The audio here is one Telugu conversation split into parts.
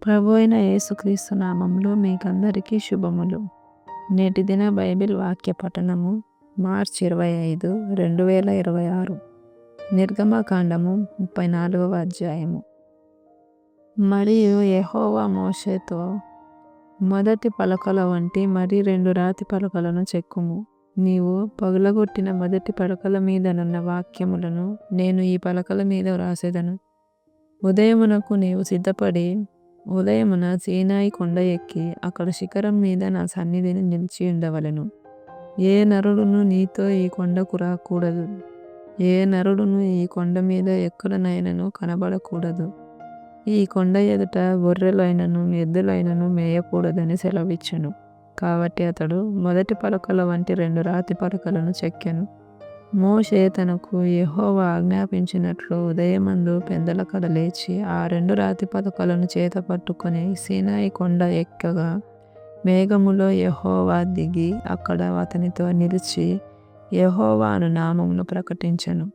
ప్రభు అయిన యేసుక్రీస్తు నామంలో మీకందరికీ శుభములు. నేటి దిన బైబిల్ వాక్య పఠనము మార్చి 25, 2026. నిర్గమకాండము 34వ అధ్యాయము. మరియు యెహోవా మోషేతో, మొదటి పలకల వంటి మరి 2 రాతి పలకలను చెక్కుము. నీవు పగులగొట్టిన మొదటి పలకల మీదనున్న వాక్యములను నేను ఈ పలకల మీద వ్రాసెదను. ఉదయమునకు నీవు సిద్ధపడి ఉదయమున సీనాయి కొండ ఎక్కి అక్కడ శిఖరం మీద నా సన్నిధిని నిలిచి ఉండవలెను. ఏ నరుడును నీతో ఈ కొండకు రాకూడదు. ఏ నరుడును ఈ కొండ మీద ఎక్కడనైనను కనబడకూడదు. ఈ కొండ ఎదుట గొర్రెలైనను ఎద్దులైనను మేయకూడదని సెలవిచ్చెను. కాబట్టి అతడు మొదటి పలకల వంటి 2 రాతి పలకలను చెక్కెను. మోషే తనకు యెహోవా ఆజ్ఞాపించినట్లు ఉదయమందు పెందలకడ లేచి ఆ 2 రాతి పలకలను చేత పట్టుకొని సీనాయి కొండ ఎక్కగా మేఘములో యెహోవా దిగి అక్కడ అతనితో నిలిచి యెహోవా అను నామమును ప్రకటించెను.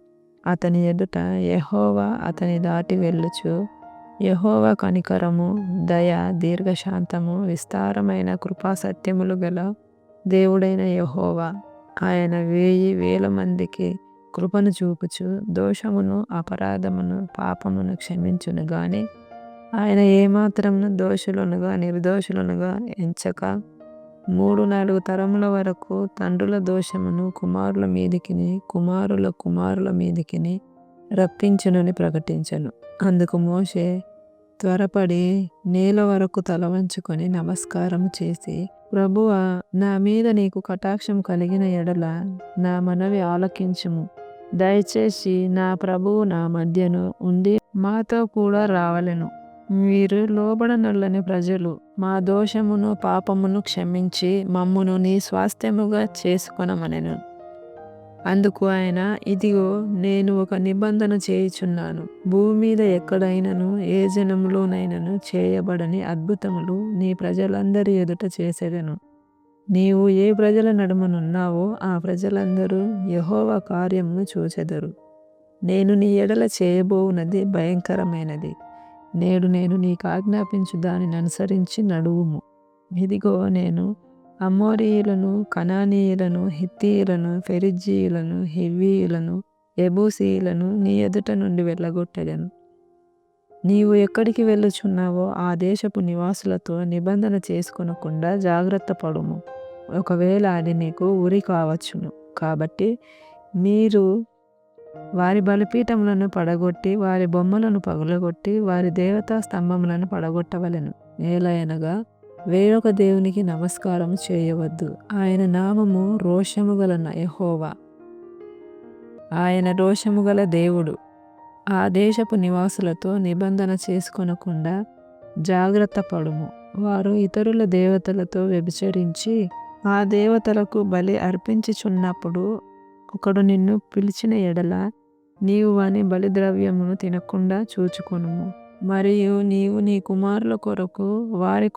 అతని ఎదుట యెహోవా అతని దాటి వెళ్ళుచు, యెహోవా కనికరము, దయ, దీర్ఘశాంతము, విస్తారమైన కృపాసత్యములు గల దేవుడైన యెహోవా, ఆయన 1000 మందికి కృపను చూపుచు దోషమును, అపరాధమును, పాపమును క్షమించును గాని ఆయన ఏమాత్రమును దోషులనుగా నిర్దోషులనుగా ఎంచక 3-4 తరముల వరకు తండ్రుల దోషమును కుమారుల మీదికిని కుమారుల కుమారుల మీదికిని రప్పించునని ప్రకటించెను. అందుకు మోషే త్వరపడి నేల వరకు తల వంచుకొని నమస్కారము చేసి, ప్రభువా, నా మీద నీకు కటాక్షం కలిగిన ఎడల నా మనవి ఆలకించుము. దయచేసి నా ప్రభువు నా మధ్యను ఉండి మాతో కూడా రావలెను. వీరు లోబడనొల్లని ప్రజలు. మా దోషమును పాపమును క్షమించి మమ్మును నీ స్వాస్థ్యముగా చేసుకొనమనెను. అందుకు ఆయన, ఇదిగో నేను ఒక నిబంధన చేయుచున్నాను. భూమి మీద ఎక్కడైనను ఏ జనములోనైనను చేయబడని అద్భుతములు నీ ప్రజలందరి ఎదుట చేసెదను. నీవు ఏ ప్రజల నడుమనున్నావో ఆ ప్రజలందరూ యెహోవా కార్యమును చూచెదరు. నేను నీ ఎడల చేయబోవునది భయంకరమైనది. నేడు నేను నీకు ఆజ్ఞాపించు దానిని అనుసరించి నడువుము. ఇదిగో నేను అమోరీయులను, కనానీయులను, హిత్తీయులను, పెరిజ్జీయులను, హివ్వీయులను, యెబూసీయులను నీ ఎదుట నుండి వెళ్ళగొట్టెదను. నీవు ఎక్కడికి వెళ్ళుచున్నావో ఆ దేశపు నివాసులతో నిబంధన చేసుకొనకుండా జాగ్రత్త పడుము. ఒకవేళ అది నీకు ఉరి కావచ్చును. కాబట్టి మీరు వారి బలిపీఠములను పడగొట్టి వారి బొమ్మలను పగులగొట్టి వారి దేవతా స్తంభములను పడగొట్టవలెను. ఏలయనగా వేరొక దేవునికి నమస్కారం చేయవద్దు. ఆయన నామము రోషము గల యెహోవా. ఆయన రోషము గల దేవుడు. ఆ దేశపు నివాసులతో నిబంధన చేసుకొనకుండా జాగ్రత్త పడుము. వారు ఇతరుల దేవతలతో వ్యభిచరించి ఆ దేవతలకు బలి అర్పించుచున్నప్పుడు ఒకడు నిన్ను పిలిచిన ఎడల నీవు వాని బలిద్రవ్యమును తినకుండా చూచుకొనుము. మరియు నీవు నీ కుమారుల కొరకు వారి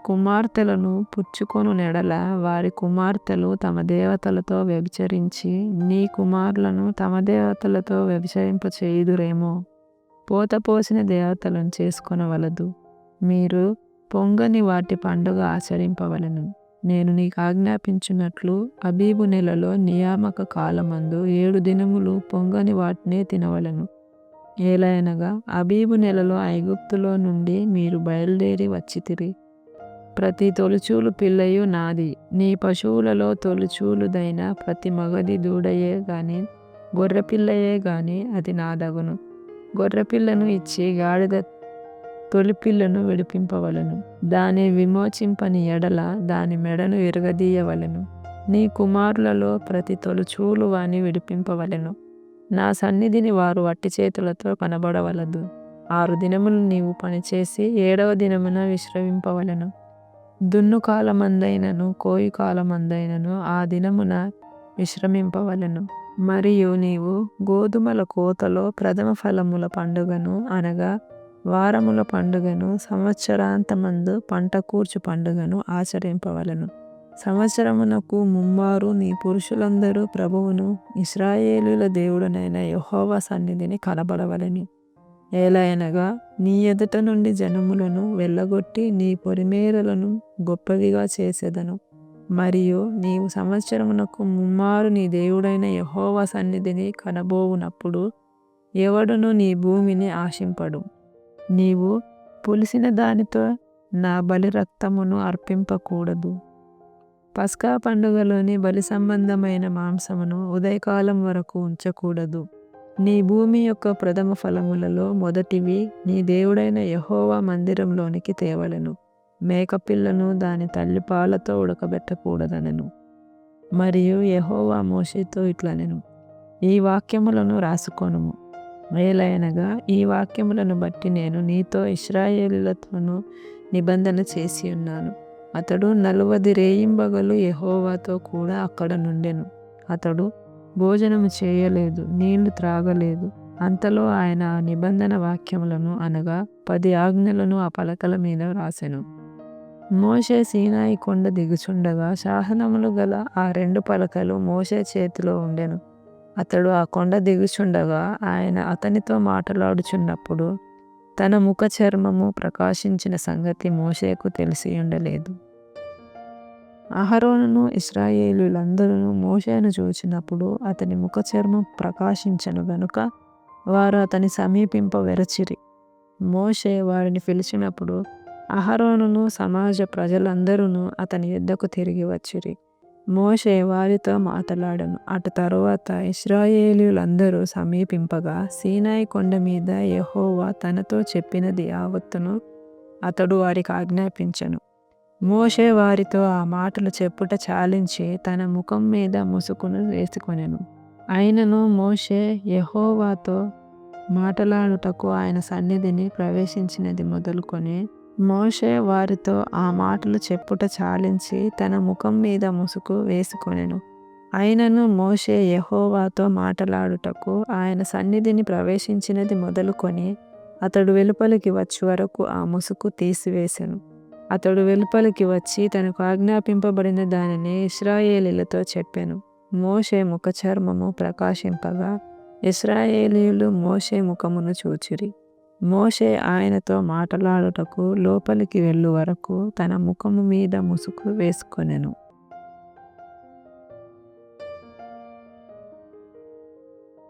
కుమార్తెలను పుచ్చుకొను నెడల వారి కుమార్తెలు తమ దేవతలతో వ్యభిచరించి నీ కుమారులను తమ దేవతలతో వ్యభిచరింప చేయుదురేమో. పోతపోసిన దేవతలను చేసుకొనవలదు. మీరు పొంగని వాటి పండుగ ఆచరింపవలెను. నేను నీకు ఆజ్ఞాపించినట్లు అబీబు నెలలో నియామక కాలమందు 7 దినములు పొంగని వాటినే తినవలెను. ఏలయనగా అబీబు నెలలో ఐగుప్తులో నుండి మీరు బయలుదేరి వచ్చితిరి. ప్రతి తొలిచూలు పిల్లయు నాది. నీ పశువులలో తొలిచూలుదైన ప్రతి మగది దూడయే గాని గొర్రెపిల్లయే గాని అది నాదగును. గొర్రెపిల్లను ఇచ్చి గాడిద తొలిపిల్లను విడిపింపవలెను. దాని విమోచింపని ఎడల దాని మెడను విరగదీయవలెను. నీ కుమారులలో ప్రతి తొలిచూలు వాని విడిపింపవలెను. నా సన్నిధిని వారు వట్టి చేతులతో కనబడవలదు. 6 దినములు నీవు పనిచేసి 7వ దినమున విశ్రమింపవలెను. దున్ను కాలమందైనను కోయి కాలమందైనను ఆ దినమున విశ్రమింపవలెను. మరియు నీవు గోధుమల కోతలో ప్రథమ ఫలముల పండుగను అనగా వారముల పండుగను సంవత్సరాంతమందు పంట కూర్చు పండుగను ఆచరింపవలెను. సంవత్సరమునకు ముమ్మారు నీ పురుషులందరూ ప్రభువును ఇశ్రాయేలీయుల దేవుడనైన యెహోవా సన్నిధిని కనబడవలెను. ఏలయనగా నీ ఎదుట నుండి జనములను వెళ్ళగొట్టి నీ పొలిమేరలను గొప్పవిగా చేసేదను. మరియు నీవు సంవత్సరమునకు ముమ్మారు నీ దేవుడైన యెహోవా సన్నిధిని కనబోవునప్పుడు ఎవడును నీ భూమిని ఆశింపడు. నీవు పులిసిన దానితో నా బలి రక్తమును అర్పింపకూడదు. పస్కా పండుగలోని బలి సంబంధమైన మాంసమును ఉదయకాలం వరకు ఉంచకూడదు. నీ భూమి యొక్క ప్రథమ ఫలములలో మొదటివి నీ దేవుడైన యెహోవా మందిరంలోనికి తేవలెను. మేకపిల్లను దాని తల్లిపాలతో ఉడకబెట్టకూడదనెను. మరియు యెహోవా మోషేతో ఇట్లనెను, ఈ వాక్యములను రాసుకొనుము. ఏలయనగా ఈ వాక్యములను బట్టి నేను నీతో ఇశ్రాయేలీయులతోనూ నిబంధన చేసి ఉన్నాను. అతడు 40 రేయింబగలు యెహోవాతో కూడా అక్కడ నుండెను. అతడు భోజనము చేయలేదు, నీళ్లు త్రాగలేదు. అంతలో ఆయన ఆ నిబంధన వాక్యములను అనగా 10 ఆజ్ఞలను ఆ పలకల మీద వ్రాసెను. మోషే సీనాయి కొండ దిగుచుండగా శాసనములు గల ఆ 2 పలకలు మోషే చేతిలో ఉండెను. అతడు ఆ కొండ దిగుచుండగా ఆయన అతనితో మాట్లాడుచున్నప్పుడు తన ముఖ చర్మము ప్రకాశించిన సంగతి మోషేకు తెలిసి ఉండలేదు. అహరోనును ఇశ్రాయేలీయులందరూ మోషేను చూచినప్పుడు అతని ముఖ చర్మం ప్రకాశించెను గనుక వారు అతని సమీపింప వెరచిరి. మోషే వారిని పిలిచినప్పుడు అహరోనును సమాజ ప్రజలందరూ అతని యొద్దకు తిరిగి వచ్చిరి. మోషే వారితో మాట్లాడెను. అటు తరువాత ఇశ్రాయేలీయులందరూ సమీపింపగా సీనాయి కొండ మీద యెహోవా తనతో చెప్పినది యావత్తును అతడు వారికి ఆజ్ఞాపించెను. మోషే వారితో ఆ మాటలు చెప్పుట చాలించి తన ముఖం మీద ముసుకును వేసుకొనెను. అయినను మోషే యెహోవాతో మాటలాడుటకు ఆయన సన్నిధిని ప్రవేశించినది మొదలుకొని మోషే వారితో ఆ మాటలు చెప్పుట చాలించి తన ముఖం మీద ముసుకు వేసుకొనెను. అయినను మోషే యెహోవాతో మాటలాడుటకు ఆయన సన్నిధిని ప్రవేశించినది మొదలుకొని అతడు వెలుపలికి వచ్చు వరకు ఆ ముసుకు తీసివేసెను. అతడు వెలుపలికి వచ్చి తనకు ఆజ్ఞాపింపబడిన దానిని ఇశ్రాయేలీయులతో చెప్పెను. మోషే ముఖ చర్మము ప్రకాశింపగా ఇశ్రాయేలీయులు మోషే ముఖమును చూచిరి. మోషే ఆయనతో మాటలాడుటకు లోపలికి వెళ్ళు వరకు తన ముఖము మీద ముసుకు వేసుకొనెను.